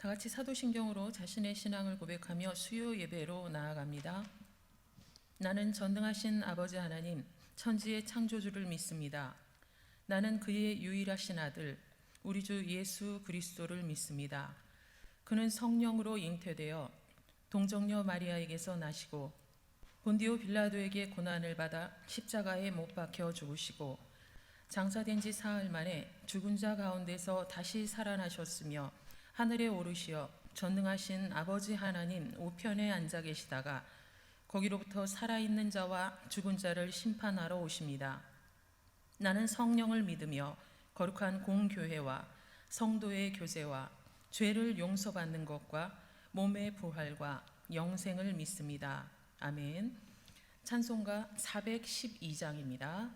다 같이 사도신경으로 자신의 신앙을 고백하며 수요 예배로 나아갑니다. 나는 전능하신 아버지 하나님, 천지의 창조주를 믿습니다. 나는 그의 유일하신 아들, 우리 주 예수 그리스도를 믿습니다. 그는 성령으로 잉태되어 동정녀 마리아에게서 나시고 본디오 빌라도에게 고난을 받아 십자가에 못 박혀 죽으시고 장사된 지 사흘 만에 죽은 자 가운데서 다시 살아나셨으며 하늘에 오르시어 전능하신 아버지 하나님 우편에 앉아 계시다가 거기로부터 살아있는 자와 죽은 자를 심판하러 오십니다. 나는 성령을 믿으며 거룩한 공교회와 성도의 교제와 죄를 용서받는 것과 몸의 부활과 영생을 믿습니다. 아멘. 찬송가 412장입니다.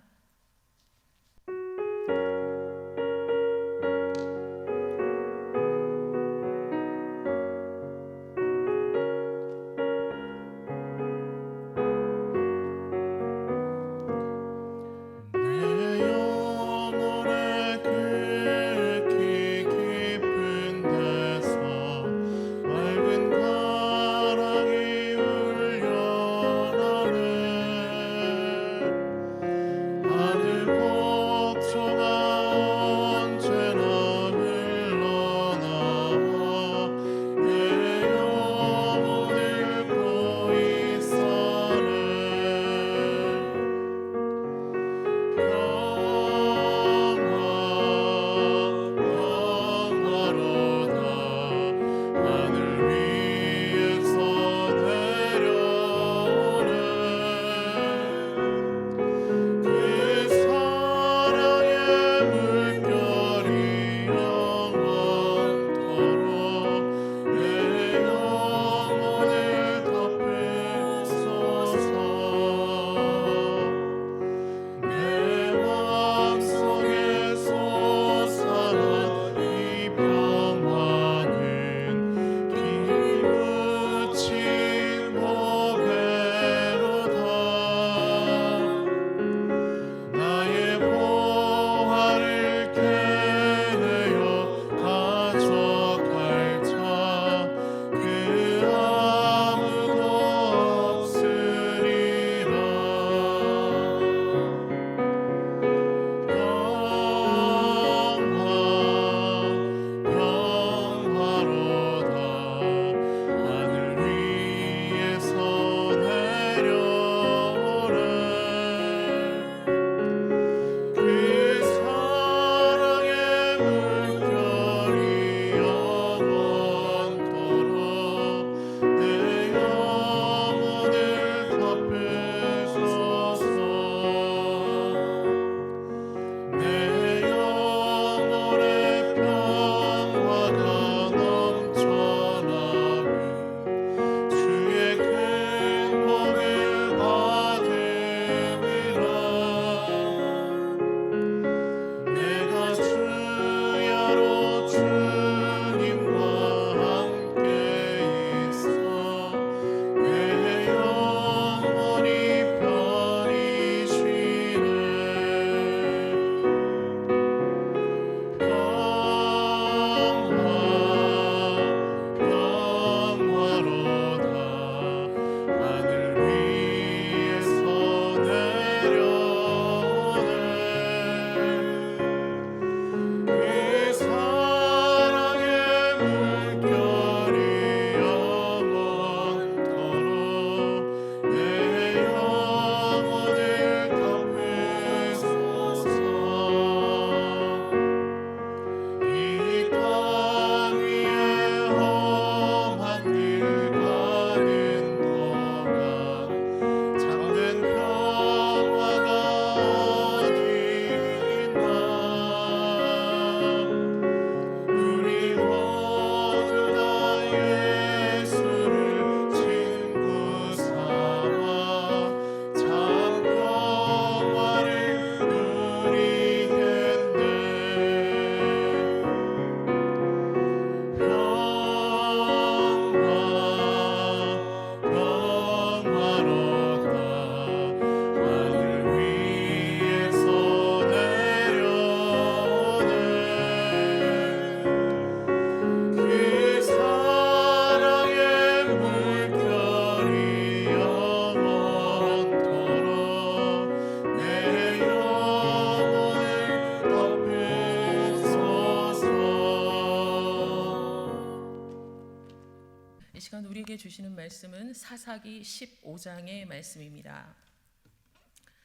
이 시간 우리에게 주시는 말씀은 사사기 15장의 말씀입니다.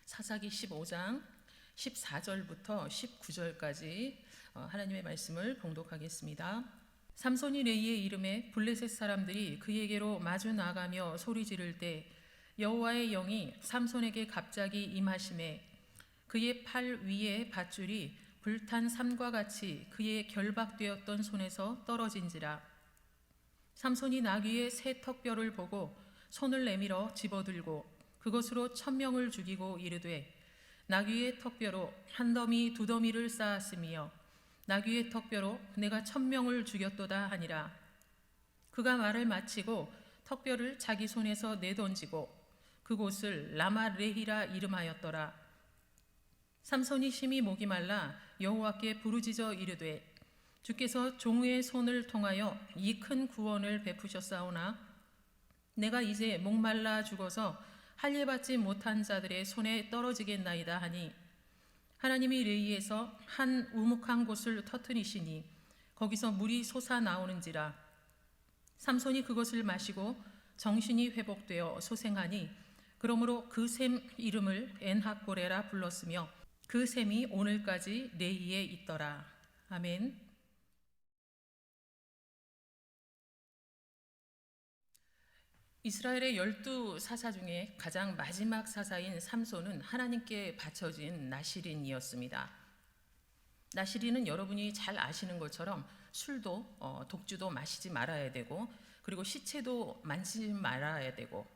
사사기 15장 14절부터 19절까지 하나님의 말씀을 봉독하겠습니다. 삼손이 레이의 이름에 블레셋 사람들이 그에게로 마주 나가며 소리 지를 때 여호와의 영이 삼손에게 갑자기 임하심에 그의 팔 위에 밧줄이 불탄 삼과 같이 그의 결박되었던 손에서 떨어진지라. 삼손이 나귀의 새 턱뼈를 보고 손을 내밀어 집어들고 그것으로 1000명을 죽이고 이르되 나귀의 턱뼈로 한 더미 두 더미를 쌓았으며 나귀의 턱뼈로 내가 1000명을 죽였도다 하니라. 그가 말을 마치고 턱뼈를 자기 손에서 내던지고 그곳을 라마레히라 이름하였더라. 삼손이 심히 목이 말라 여호와께 부르짖어 이르되 주께서 종의 손을 통하여 이 큰 구원을 베푸셨사오나 내가 이제 목말라 죽어서 할례받지 못한 자들의 손에 떨어지겠나이다 하니 하나님이 레이에서 한 우묵한 곳을 터뜨리시니 거기서 물이 솟아 나오는지라. 삼손이 그것을 마시고 정신이 회복되어 소생하니 그러므로 그 샘 이름을 엔하고레라 불렀으며 그 샘이 오늘까지 레이에 있더라. 아멘. 이스라엘의 12사사 중에 가장 마지막 사사인 삼손은 하나님께 바쳐진 나실인이었습니다. 나실인은 여러분이 잘 아시는 것처럼 술도 독주도 마시지 말아야 되고 그리고 시체도 만지지 말아야 되고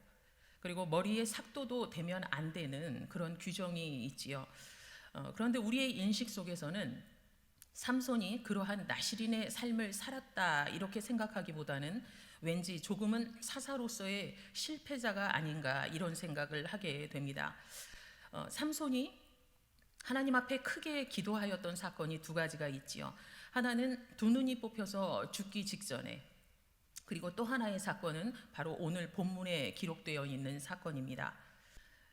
그리고 머리에 삭도도 대면 안 되는 그런 규정이 있지요. 그런데 우리의 인식 속에서는 삼손이 그러한 나실인의 삶을 살았다 이렇게 생각하기보다는 왠지 조금은 사사로서의 실패자가 아닌가 이런 생각을 하게 됩니다. 삼손이 하나님 앞에 크게 기도하였던 사건이 두 가지가 있지요. 하나는 두 눈이 뽑혀서 죽기 직전에, 그리고 또 하나의 사건은 바로 오늘 본문에 기록되어 있는 사건입니다.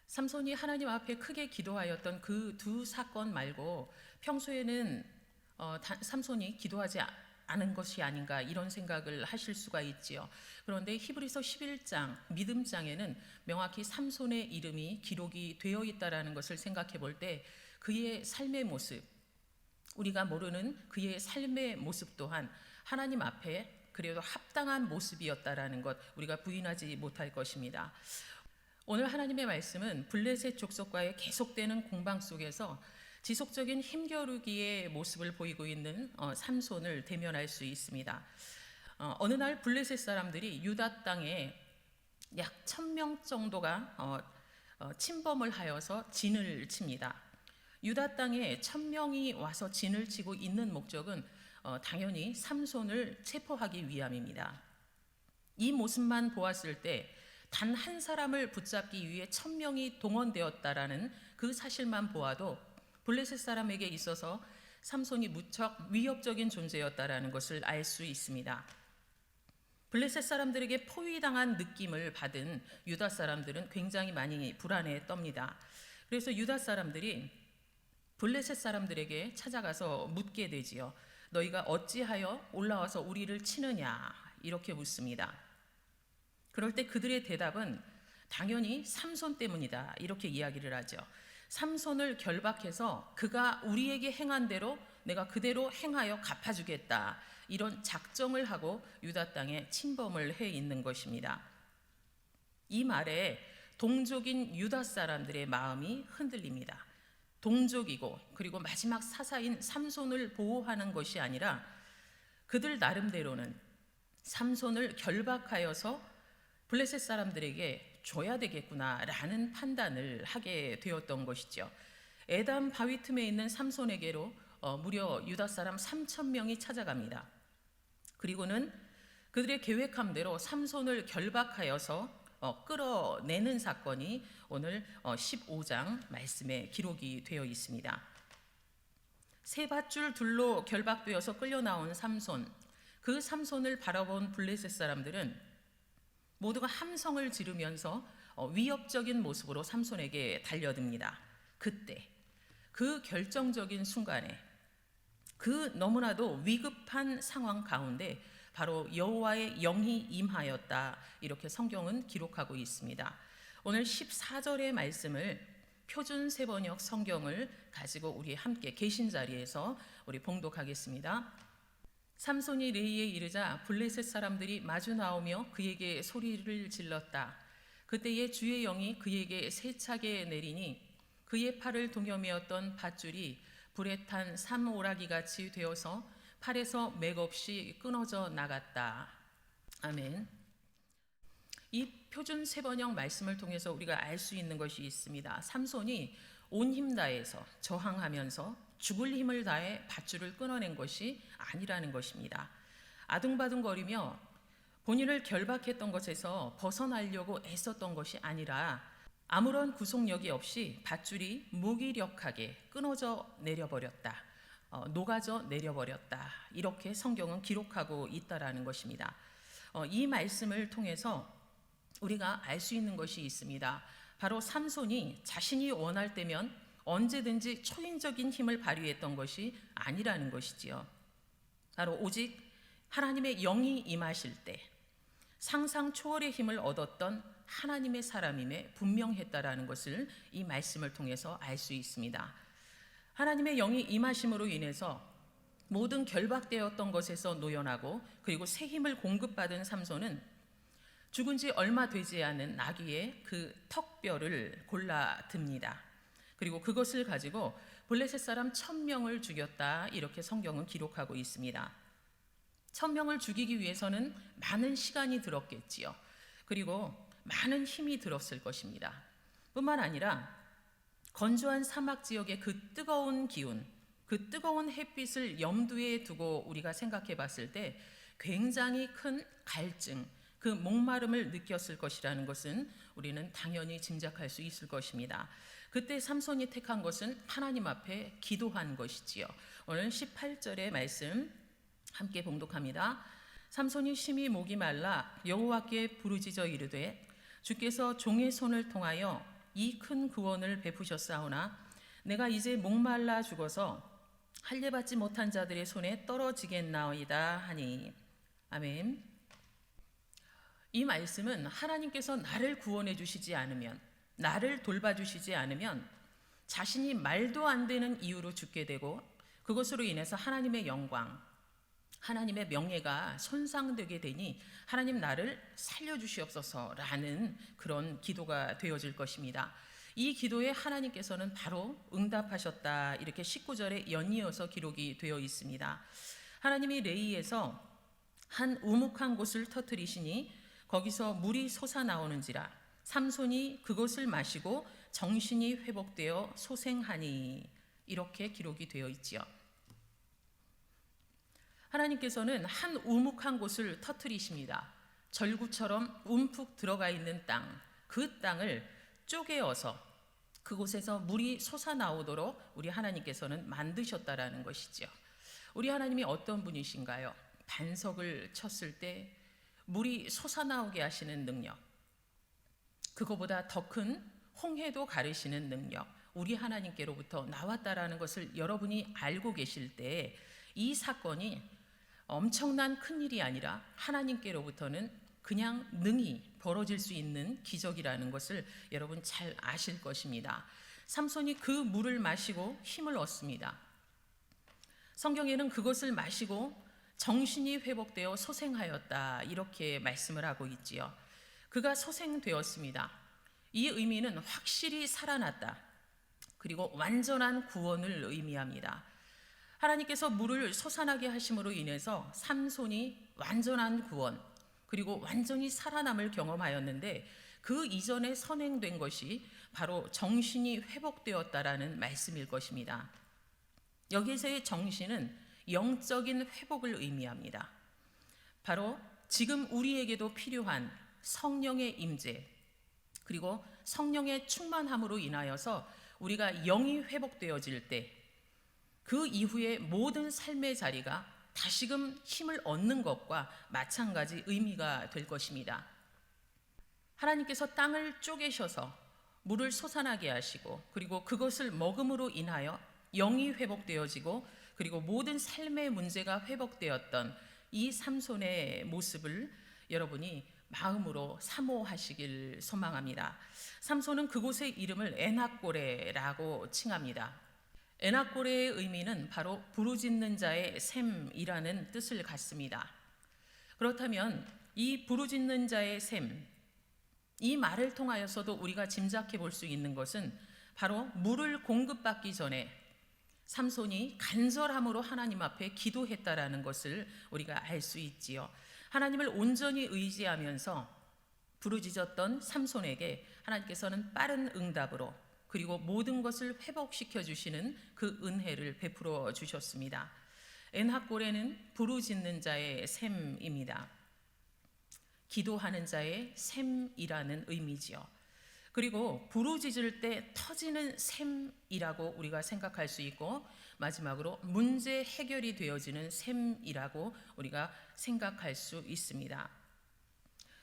삼손이 하나님 앞에 크게 기도하였던 그 두 사건 말고 평소에는 삼손이 기도하지 않은 것이 아닌가 이런 생각을 하실 수가 있지요. 그런데 히브리서 11장 믿음장에는 명확히 삼손의 이름이 기록이 되어 있다라는 것을 생각해 볼 때 그의 삶의 모습, 우리가 모르는 그의 삶의 모습 또한 하나님 앞에 그래도 합당한 모습이었다라는 것 우리가 부인하지 못할 것입니다. 오늘 하나님의 말씀은 블레셋 족속과의 계속되는 공방 속에서 지속적인 힘겨루기의 모습을 보이고 있는 삼손을 대면할 수 있습니다. 어느 날 블레셋 사람들이 유다 땅에 약 1000명 정도가 침범을 하여서 진을 칩니다. 유다 땅에 1000명이 와서 진을 치고 있는 목적은 당연히 삼손을 체포하기 위함입니다. 이 모습만 보았을 때 단 한 사람을 붙잡기 위해 1000명이 동원되었다라는 그 사실만 보아도 블레셋 사람에게 있어서 삼손이 무척 위협적인 존재였다라는 것을 알 수 있습니다. 블레셋 사람들에게 포위당한 느낌을 받은 유다 사람들은 굉장히 많이 불안해 떱니다. 그래서 유다 사람들이 블레셋 사람들에게 찾아가서 묻게 되지요. 너희가 어찌하여 올라와서 우리를 치느냐 이렇게 묻습니다. 그럴 때 그들의 대답은 당연히 삼손 때문이다 이렇게 이야기를 하죠. 삼손을 결박해서 그가 우리에게 행한 대로 내가 그대로 행하여 갚아주겠다 이런 작정을 하고 유다 땅에 침범을 해 있는 것입니다. 이 말에 동족인 유다 사람들의 마음이 흔들립니다. 동족이고 그리고 마지막 사사인 삼손을 보호하는 것이 아니라 그들 나름대로는 삼손을 결박하여서 블레셋 사람들에게 줘야 되겠구나라는 판단을 하게 되었던 것이죠. 에담 바위 틈에 있는 삼손에게로 무려 유다 사람 3000명이 찾아갑니다. 그리고는 그들의 계획한 대로 삼손을 결박하여서 끌어내는 사건이 오늘 15장 말씀에 기록이 되어 있습니다. 세 밧줄 둘로 결박되어서 끌려나온 삼손, 그 삼손을 바라본 블레셋 사람들은 모두가 함성을 지르면서 위협적인 모습으로 삼손에게 달려듭니다. 그때 그 결정적인 순간에 그 너무나도 위급한 상황 가운데 바로 여호와의 영이 임하였다. 이렇게 성경은 기록하고 있습니다. 오늘 14절의 말씀을 표준 세번역 성경을 가지고 우리 함께 계신 자리에서 우리 봉독하겠습니다. 삼손이 레이에 이르자 블레셋 사람들이 마주 나오며 그에게 소리를 질렀다. 그때에 주의 영이 그에게 세차게 내리니 그의 팔을 동여매었던 밧줄이 불에 탄 삼오라기 같이 되어서 팔에서 맥없이 끊어져 나갔다. 아멘. 이 표준 세번역 말씀을 통해서 우리가 알 수 있는 것이 있습니다. 삼손이 온 힘 다해서 저항하면서 죽을 힘을 다해 밧줄을 끊어낸 것이 아니라는 것입니다. 아둥바둥거리며 본인을 결박했던 것에서 벗어나려고 애썼던 것이 아니라 아무런 구속력이 없이 밧줄이 무기력하게 끊어져 내려버렸다. 녹아져 내려버렸다. 이렇게 성경은 기록하고 있다라는 것입니다. 이 말씀을 통해서 우리가 알 수 있는 것이 있습니다. 바로 삼손이 자신이 원할 때면 언제든지 초인적인 힘을 발휘했던 것이 아니라는 것이지요. 바로 오직 하나님의 영이 임하실 때 상상 초월의 힘을 얻었던 하나님의 사람임에 분명했다라는 것을 이 말씀을 통해서 알 수 있습니다. 하나님의 영이 임하심으로 인해서 모든 결박되었던 것에서 노연하고 그리고 새 힘을 공급받은 삼손은 죽은 지 얼마 되지 않은 나귀의 그 턱뼈를 골라 듭니다. 그리고 그것을 가지고 블레셋 사람 1000명을 죽였다. 이렇게 성경은 기록하고 있습니다. 1000명을 죽이기 위해서는 많은 시간이 들었겠지요. 그리고 많은 힘이 들었을 것입니다. 뿐만 아니라 건조한 사막 지역의 그 뜨거운 기운, 그 뜨거운 햇빛을 염두에 두고 우리가 생각해 봤을 때 굉장히 큰 갈증, 그 목마름을 느꼈을 것이라는 것은 우리는 당연히 짐작할 수 있을 것입니다. 그때 삼손이 택한 것은 하나님 앞에 기도한 것이지요. 오늘 18절의 말씀 함께 봉독합니다. 삼손이 심히 목이 말라 여호와께 부르짖어 이르되 주께서 종의 손을 통하여 이 큰 구원을 베푸셨사오나 내가 이제 목말라 죽어서 할례받지 못한 자들의 손에 떨어지겠나이다 하니. 아멘. 이 말씀은 하나님께서 나를 구원해 주시지 않으면, 나를 돌봐주시지 않으면 자신이 말도 안 되는 이유로 죽게 되고 그것으로 인해서 하나님의 영광, 하나님의 명예가 손상되게 되니 하나님 나를 살려주시옵소서라는 그런 기도가 되어질 것입니다. 이 기도에 하나님께서는 바로 응답하셨다. 이렇게 19절에 연이어서 기록이 되어 있습니다. 하나님이 레이에서 한 우묵한 곳을 터뜨리시니 거기서 물이 솟아나오는지라 삼손이 그것을 마시고 정신이 회복되어 소생하니. 이렇게 기록이 되어 있지요. 하나님께서는 한 우묵한 곳을 터뜨리십니다. 절구처럼 움푹 들어가 있는 땅, 그 땅을 쪼개어서 그곳에서 물이 솟아나오도록 우리 하나님께서는 만드셨다라는 것이죠. 우리 하나님이 어떤 분이신가요? 반석을 쳤을 때 물이 솟아나오게 하시는 능력, 그거보다 더 큰 홍해도 가르시는 능력, 우리 하나님께로부터 나왔다라는 것을 여러분이 알고 계실 때 이 사건이 엄청난 큰일이 아니라 하나님께로부터는 그냥 능히 벌어질 수 있는 기적이라는 것을 여러분 잘 아실 것입니다. 삼손이 그 물을 마시고 힘을 얻습니다. 성경에는 그것을 마시고 정신이 회복되어 소생하였다. 이렇게 말씀을 하고 있지요. 그가 소생되었습니다. 이 의미는 확실히 살아났다. 그리고 완전한 구원을 의미합니다. 하나님께서 물을 솟아나게 하심으로 인해서 삼손이 완전한 구원, 그리고 완전히 살아남을 경험하였는데 그 이전에 선행된 것이 바로 정신이 회복되었다라는 말씀일 것입니다. 여기서의 정신은 영적인 회복을 의미합니다. 바로 지금 우리에게도 필요한 성령의 임재, 그리고 성령의 충만함으로 인하여서 우리가 영이 회복되어질 때 그 이후에 모든 삶의 자리가 다시금 힘을 얻는 것과 마찬가지 의미가 될 것입니다. 하나님께서 땅을 쪼개셔서 물을 솟아나게 하시고 그리고 그것을 먹음으로 인하여 영이 회복되어지고 그리고 모든 삶의 문제가 회복되었던 이 삼손의 모습을 여러분이 마음으로 사모하시길 소망합니다. 삼손은 그곳의 이름을 에낙고레라고 칭합니다. 에낙고레의 의미는 바로 부르짖는 자의 샘이라는 뜻을 갖습니다. 그렇다면 이 부르짖는 자의 샘, 이 말을 통하여서도 우리가 짐작해 볼 수 있는 것은 바로 물을 공급받기 전에 삼손이 간절함으로 하나님 앞에 기도했다라는 것을 우리가 알 수 있지요. 하나님을 온전히 의지하면서 부르짖었던 삼손에게 하나님께서는 빠른 응답으로 그리고 모든 것을 회복시켜 주시는 그 은혜를 베풀어 주셨습니다. 엔하골에는 부르짖는 자의 샘입니다. 기도하는 자의 샘이라는 의미지요. 그리고 부르짖을 때 터지는 샘이라고 우리가 생각할 수 있고, 마지막으로 문제 해결이 되어지는 샘이라고 우리가 생각할 수 있습니다.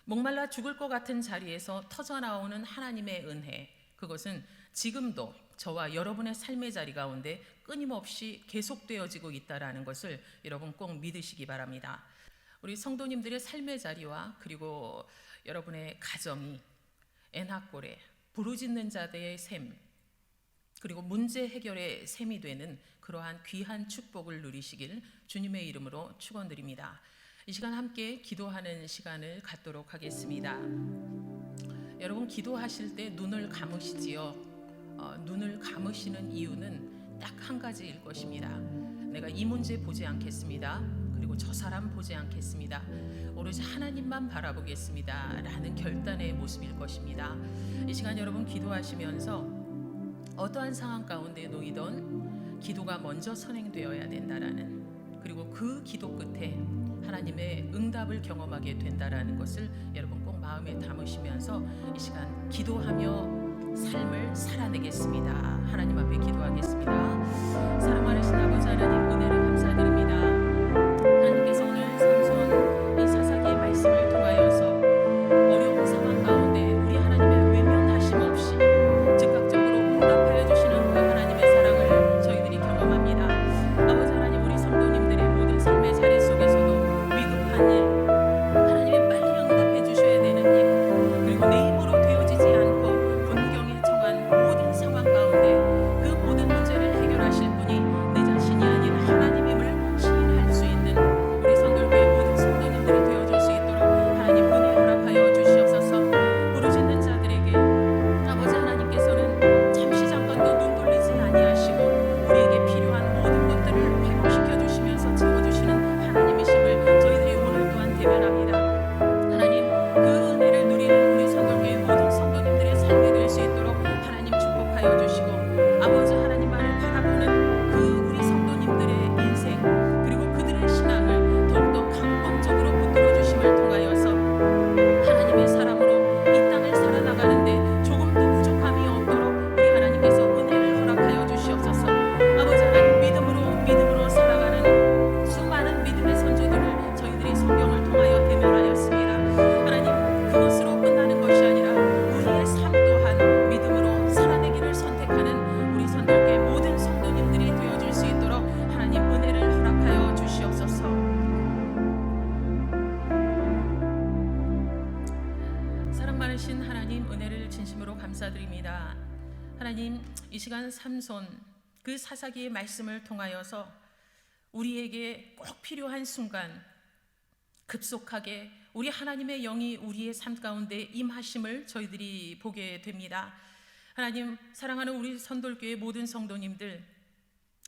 목말라 죽을 것 같은 자리에서 터져나오는 하나님의 은혜, 그것은 지금도 저와 여러분의 삶의 자리 가운데 끊임없이 계속되어지고 있다는 것을 여러분 꼭 믿으시기 바랍니다. 우리 성도님들의 삶의 자리와 그리고 여러분의 가정이 엔하골에 부르짖는 자들의 샘, 그리고 문제 해결의 샘이 되는 그러한 귀한 축복을 누리시길 주님의 이름으로 축원드립니다. 이 시간 함께 기도하는 시간을 갖도록 하겠습니다. 여러분, 기도하실 때 눈을 감으시지요. 눈을 감으시는 이유는 딱 한 가지일 것입니다. 내가 이 문제 보지 않겠습니다. 그리고 저 사람 보지 않겠습니다. 오로지 하나님만 바라보겠습니다. 라는 결단의 모습일 것입니다. 이 시간 여러분 기도하시면서 어떠한 상황 가운데 놓이던 기도가 먼저 선행되어야 된다라는, 그리고 그 기도 끝에 하나님의 응답을 경험하게 된다라는 것을 여러분 꼭 마음에 담으시면서 이 시간 기도하며 삶을 살아내겠습니다. 하나님 앞에 기도하겠습니다. 사랑 많으신 아버지 하나님, 은혜를 감사드립니다. 하나님께서 오늘 삼손 이 사사기의 말씀을 통하여서 어려운 상황 가운데 우리 하나님의 외면하심 없이 즉각적으로 응답하여 주시는 그 하나님의 사랑을 저희들이 경험합니다. 아버지 하나님, 우리 성도님들의 모든 삶의 자리 속에서도 위급한 일, 하나님의 빨리 응답해 주셔야 되는 일, 그리고 내 힘으로 되어지지 않고 분경에 처한 모든 상황 가운데 그 모든 문제를 해결하실 분이 내 자신이 아닌 하나님임을 시인할 수 있는 우리 성결교회 모든 성도님들이 되어줄 수 있도록 하나님 은혜 허락하여 주시옵소서. 부르짖는 자들에게 아버지 하나님께서는 잠시 잠깐도 눈 돌리지 아니하시고 우리에게 필요한 모든 것들을 회복시켜 주시면서 채워주시는 하나님이심을 저희들이 오늘 또한 대변합니다. 하나님, 그 은혜를 누리는 우리 성결교회 모든 성도님들의 삶이 될 수 있도록 하나님 축복하여 주시고, 아버지 하나님만을 바라보는 그 우리 성도님들의 인생 그리고 그들의 신앙을 더욱더 강권적으로 붙들어 주심을 통하여서 하나님의 사람으로 이 땅을 살아나가는데 조금도 부족함이 없도록 우리 하나님께서 은혜를 허락하여 주시옵소서. 아버지 하나님, 믿음으로 살아가는 수많은 믿음의 선조들을 저희들이 성경을 통하여 대면하였습니다. 하나님, 그것으로 끝나는 것이 아니라 우리의 삶 또한 믿음으로 살아내기를 선택하는 우리 선들교회 모든 성도님들이 되어줄 수 있도록 하나님 은혜를 허락하여 주시옵소서. 사랑 많으신 하나님, 은혜를 진심으로 감사드립니다. 하나님, 이 시간 삼손 그 사사기의 말씀을 통하여서 우리에게 꼭 필요한 순간 급속하게 우리 하나님의 영이 우리의 삶 가운데 임하심을 저희들이 보게 됩니다. 하나님, 사랑하는 우리 선돌교회 모든 성도님들,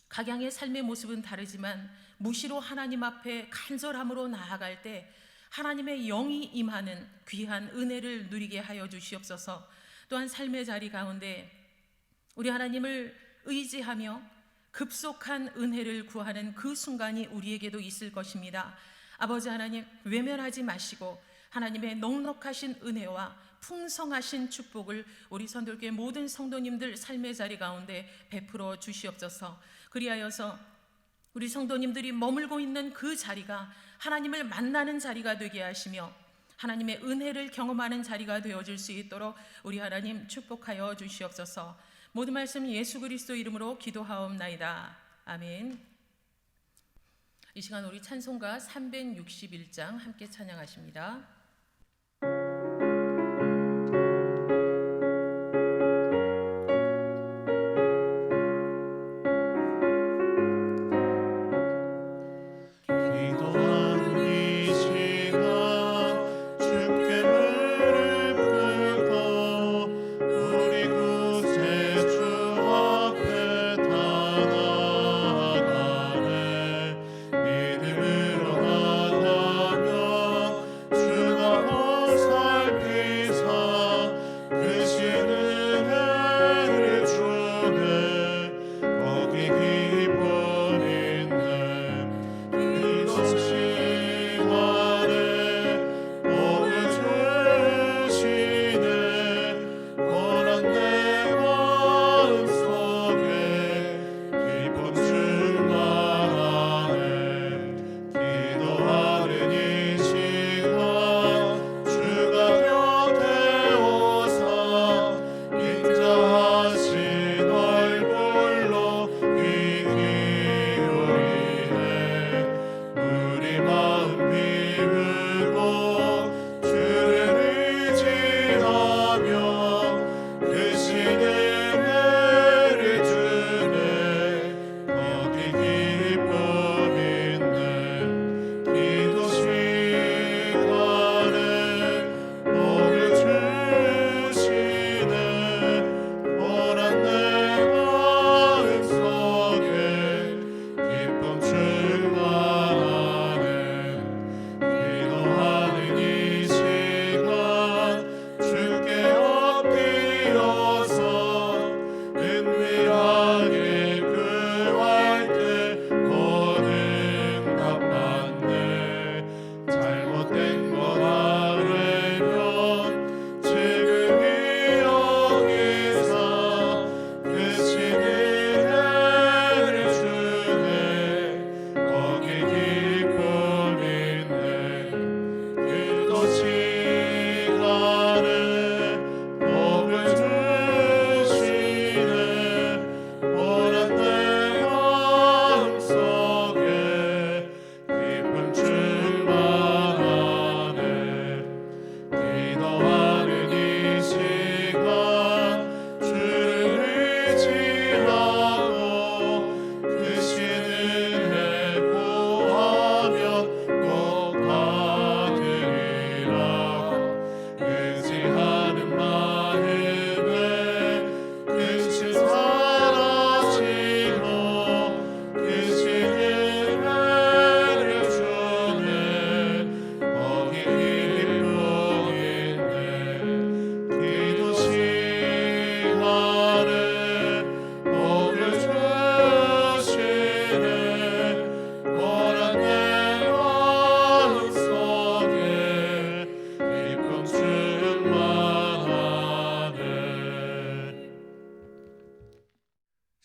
각양의 삶의 모습은 다르지만 무시로 하나님 앞에 간절함으로 나아갈 때 하나님의 영이 임하는 귀한 은혜를 누리게 하여 주시옵소서. 또한 삶의 자리 가운데 우리 하나님을 의지하며 급속한 은혜를 구하는 그 순간이 우리에게도 있을 것입니다. 아버지 하나님, 외면하지 마시고 하나님의 넉넉하신 은혜와 풍성하신 축복을 우리 선돌교회 모든 성도님들 삶의 자리 가운데 베풀어 주시옵소서. 그리하여서 우리 성도님들이 머물고 있는 그 자리가 하나님을 만나는 자리가 되게 하시며 하나님의 은혜를 경험하는 자리가 되어줄 수 있도록 우리 하나님 축복하여 주시옵소서. 모든 말씀 예수 그리스도 이름으로 기도하옵나이다. 아멘. 이 시간 우리 찬송가 361장 함께 찬양하십니다.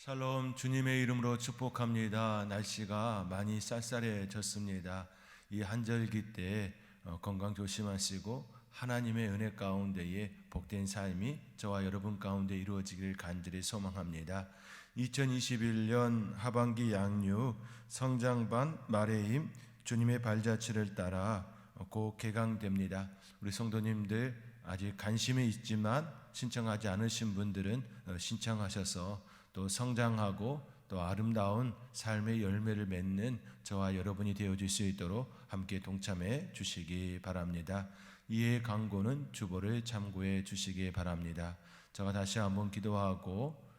샬롬, 주님의 이름으로 축복합니다. 날씨가 많이 쌀쌀해졌습니다. 이 한절기 때 건강 조심하시고 하나님의 은혜 가운데에 복된 삶이 저와 여러분 가운데 이루어지기를 간절히 소망합니다. 2021년 하반기 양육 성장반 말의 힘 주님의 발자취를 따라 곧 개강됩니다. 우리 성도님들 아직 관심이 있지만 신청하지 않으신 분들은 신청하셔서 또 성장하고 또 아름다운 삶의 열매를 맺는 저와 여러분이 되어줄 수 있도록 함께 동참해 주시기 바랍니다. 이에 강고는 주보를 참고해 주시기 바랍니다. 제가 다시 한번 기도하고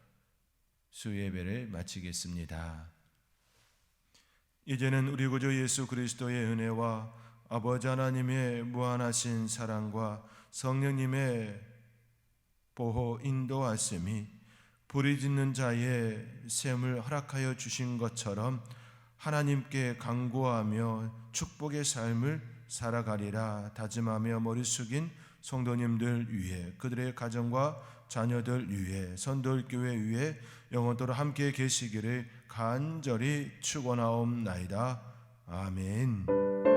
수예배를 마치겠습니다. 이제는 우리 구주 예수 그리스도의 은혜와 아버지 하나님의 무한하신 사랑과 성령님의 보호 인도하심이 부르짖는 자의 셈을 허락하여 주신 것처럼 하나님께 간구하며 축복의 삶을 살아가리라 다짐하며 머리 숙인 성도님들 위해 그들의 가정과 자녀들 위해 선돌교회 위해 영원토록 함께 계시기를 간절히 축원하옵나이다. 아멘.